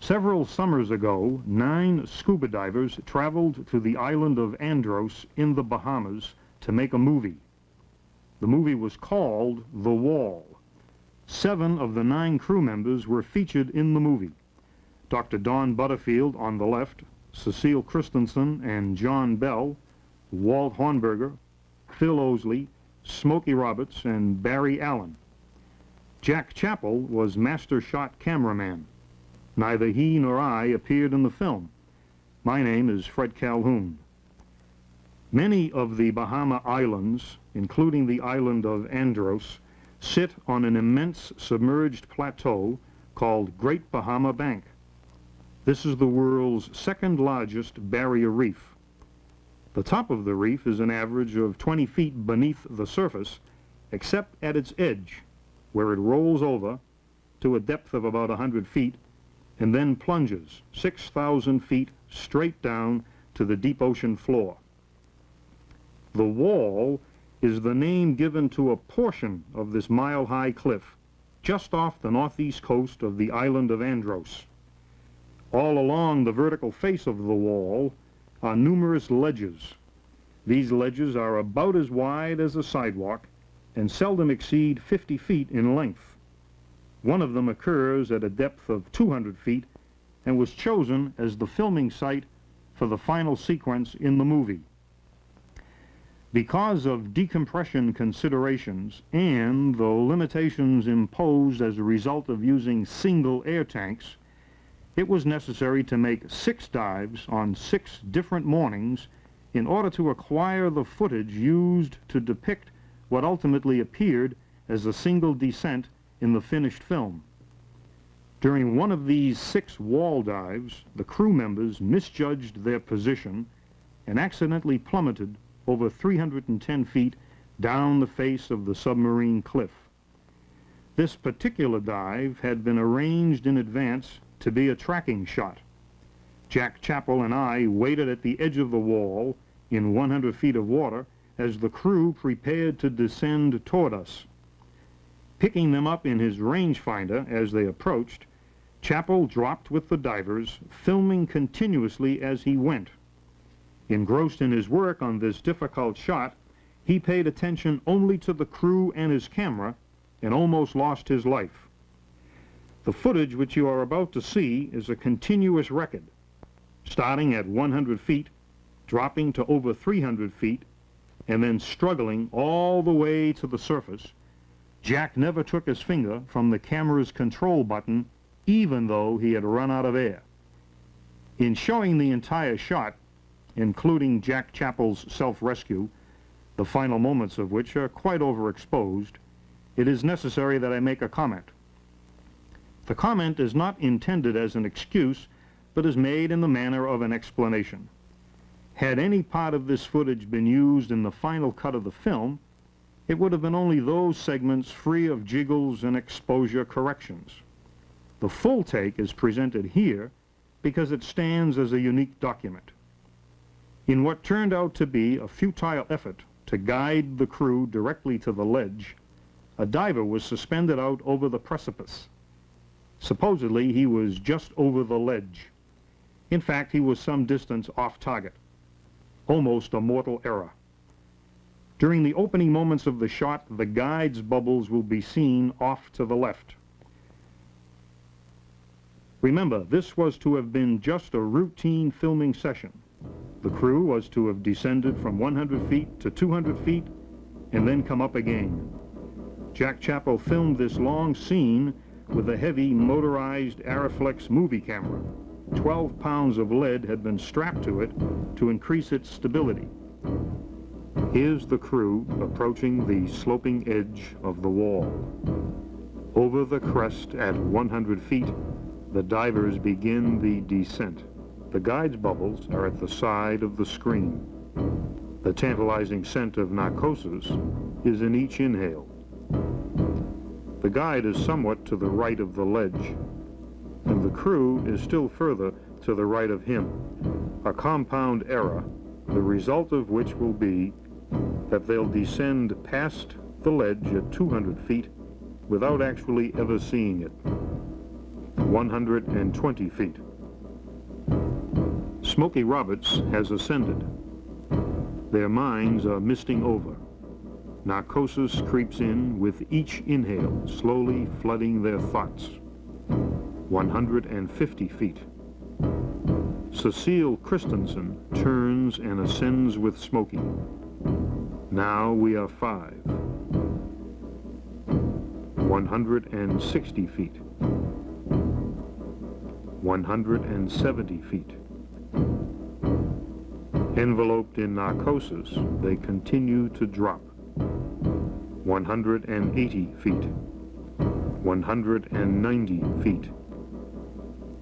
Several summers ago, 9 scuba divers traveled to the island of Andros in the Bahamas to make a movie. The movie was called The Wall. 7 of the 9 crew members were featured in the movie. Dr. Don Butterfield on the left, Cecile Christensen and John Bell, Walt Hornberger, Phil Osley, Smokey Roberts, and Barry Allen. Jack Chappell was master shot cameraman. Neither he nor I appeared in the film. My name is Fred Calhoun. Many of the Bahama Islands, including the island of Andros, sit on an immense submerged plateau called Great Bahama Bank. This is the world's 2nd largest barrier reef. The top of the reef is an average of 20 feet beneath the surface, except at its edge, where it rolls over to a depth of about 100 feet and then plunges 6,000 feet straight down to the deep ocean floor. The Wall is the name given to a portion of this mile-high cliff just off the northeast coast of the island of Andros. All along the vertical face of the wall are numerous ledges. These ledges are about as wide as a sidewalk and seldom exceed 50 feet in length. One of them occurs at a depth of 200 feet and was chosen as the filming site for the final sequence in the movie. Because of decompression considerations and the limitations imposed as a result of using single air tanks, it was necessary to make 6 dives on 6 different mornings in order to acquire the footage used to depict what ultimately appeared as a single descent in the finished film. During one of these 6 wall dives, the crew members misjudged their position and accidentally plummeted over 310 feet down the face of the submarine cliff. This particular dive had been arranged in advance to be a tracking shot. Jack Chappell and I waited at the edge of the wall in 100 feet of water as the crew prepared to descend toward us. Picking them up in his rangefinder as they approached, Chappell dropped with the divers, filming continuously as he went. Engrossed in his work on this difficult shot, he paid attention only to the crew and his camera and almost lost his life. The footage which you are about to see is a continuous record, starting at 100 feet, dropping to over 300 feet, and then struggling all the way to the surface. Jack never took his finger from the camera's control button, even though he had run out of air. In showing the entire shot, including Jack Chappell's self-rescue, the final moments of which are quite overexposed, it is necessary that I make a comment. The comment is not intended as an excuse, but is made in the manner of an explanation. Had any part of this footage been used in the final cut of the film, it would have been only those segments free of jiggles and exposure corrections. The full take is presented here because it stands as a unique document. In what turned out to be a futile effort to guide the crew directly to the ledge, a diver was suspended out over the precipice. Supposedly, he was just over the ledge. In fact, he was some distance off target. Almost a mortal error. During the opening moments of the shot, the guide's bubbles will be seen off to the left. Remember, this was to have been just a routine filming session. The crew was to have descended from 100 feet to 200 feet and then come up again. Jack Chappell filmed this long scene with a heavy motorized Arriflex movie camera. 12 pounds of lead had been strapped to it to increase its stability. Here's the crew approaching the sloping edge of the wall. Over the crest at 100 feet, the divers begin the descent. The guide's bubbles are at the side of the screen. The tantalizing scent of narcosis is in each inhale. The guide is somewhat to the right of the ledge, and the crew is still further to the right of him. A compound error, the result of which will be that they'll descend past the ledge at 200 feet without actually ever seeing it. 120 feet. Smokey Roberts has ascended. Their minds are misting over. Narcosis creeps in with each inhale, slowly flooding their thoughts. 150 feet. Cecile Christensen turns and ascends with Smokey. Now we are 5. 160 feet. 170 feet. Enveloped in narcosis, they continue to drop. 180 feet. 190 feet.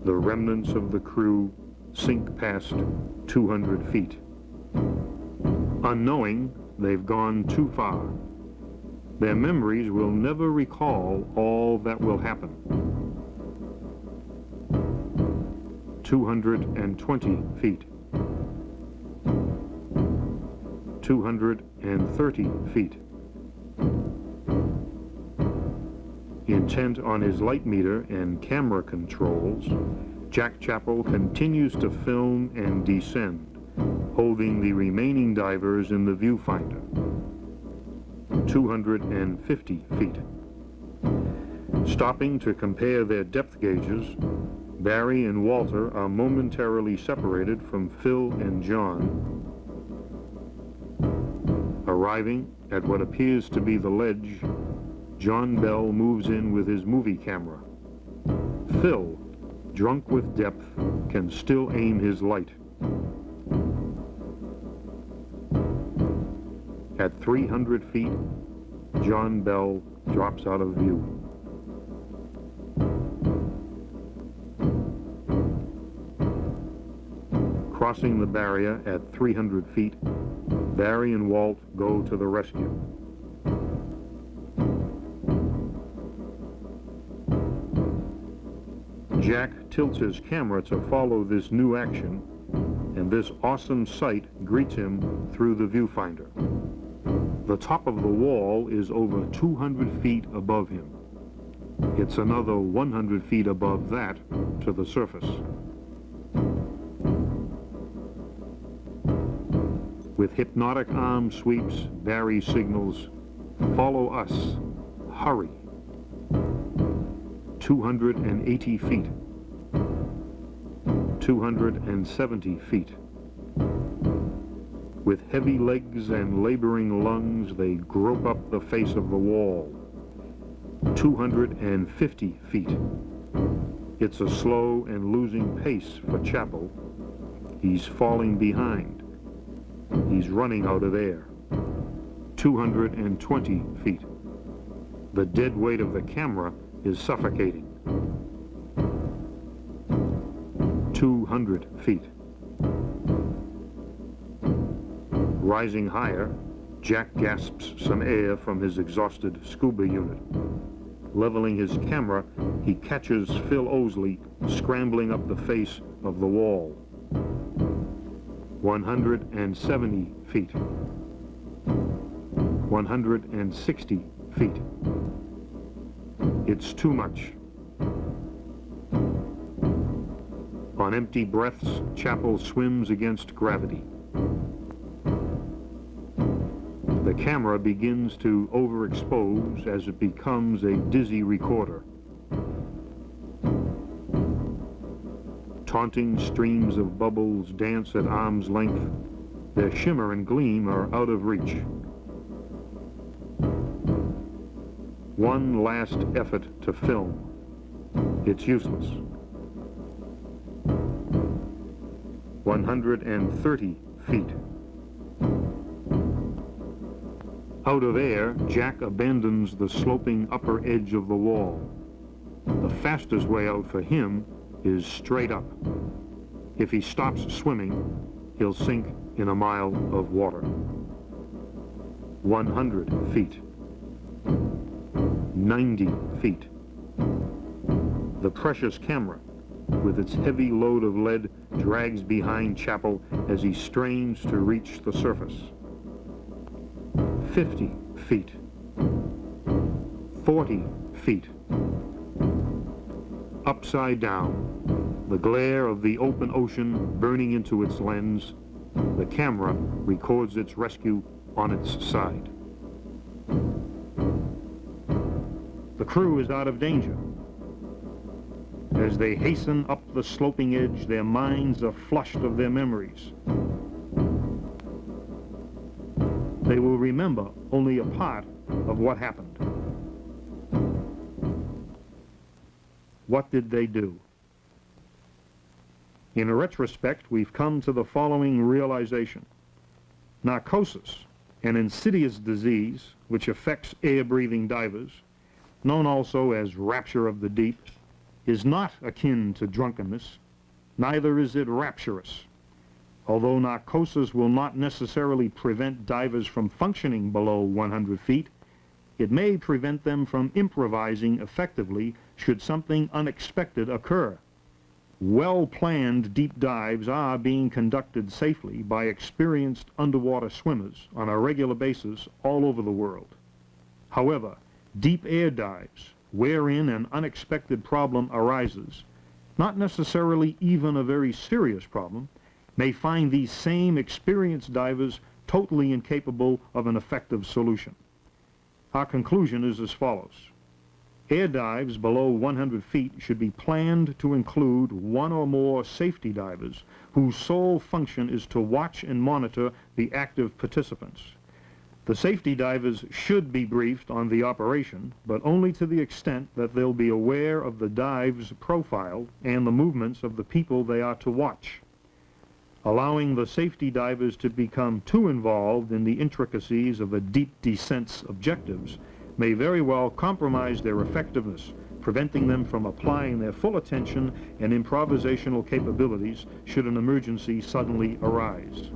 The remnants of the crew sink past 200 feet. Unknowing, they've gone too far. Their memories will never recall all that will happen. 220 feet. 230 feet. Intent on his light meter and camera controls, Jack Chappell continues to film and descend, holding the remaining divers in the viewfinder. 250 feet. Stopping to compare their depth gauges, Barry and Walter are momentarily separated from Phil and John. Arriving at what appears to be the ledge, John Bell moves in with his movie camera. Phil, drunk with depth, can still aim his light. At 300 feet, John Bell drops out of view. Crossing the barrier at 300 feet, Barry and Walt go to the rescue. Jack tilts his camera to follow this new action, and this awesome sight greets him through the viewfinder. The top of the wall is over 200 feet above him. It's another 100 feet above that to the surface. With hypnotic arm sweeps, Barry signals, "Follow us, hurry." 280 feet. 270 feet. With heavy legs and laboring lungs, they grope up the face of the wall. 250 feet. It's a slow and losing pace for Chappell. He's falling behind. He's running out of air. 220 feet. The dead weight of the camera is suffocating. 200 feet. Rising higher, Jack gasps some air from his exhausted scuba unit. Leveling his camera, he catches Phil Osley scrambling up the face of the wall. 170 feet. 160 feet. It's too much. On empty breaths, Chappell swims against gravity. The camera begins to overexpose as it becomes a dizzy recorder. Taunting streams of bubbles dance at arm's length. Their shimmer and gleam are out of reach. One last effort to film. It's useless. 130 feet. Out of air, Jack abandons the sloping upper edge of the wall. The fastest way out for him is straight up. If he stops swimming, he'll sink in a mile of water. 100 feet. 90 feet. The precious camera, with its heavy load of lead, drags behind Chappell as he strains to reach the surface. 50 feet. 40 feet. upside down, the glare of the open ocean burning into its lens. The camera records its rescue on its side. The crew is out of danger. As they hasten up the sloping edge, their minds are flushed of their memories. They will remember only a part of what happened. What did they do? In a retrospect, we've come to the following realization. Narcosis, an insidious disease which affects air-breathing divers, known also as rapture of the deep, is not akin to drunkenness, neither is it rapturous. Although narcosis will not necessarily prevent divers from functioning below 100 feet, it may prevent them from improvising effectively should something unexpected occur. Well-planned deep dives are being conducted safely by experienced underwater swimmers on a regular basis all over the world. However, deep air dives, wherein an unexpected problem arises, not necessarily even a very serious problem, may find these same experienced divers totally incapable of an effective solution. Our conclusion is as follows. Air dives below 100 feet should be planned to include one or more safety divers whose sole function is to watch and monitor the active participants. The safety divers should be briefed on the operation, but only to the extent that they'll be aware of the dive's profile and the movements of the people they are to watch. Allowing the safety divers to become too involved in the intricacies of a deep descent's objectives may very well compromise their effectiveness, preventing them from applying their full attention and improvisational capabilities should an emergency suddenly arise.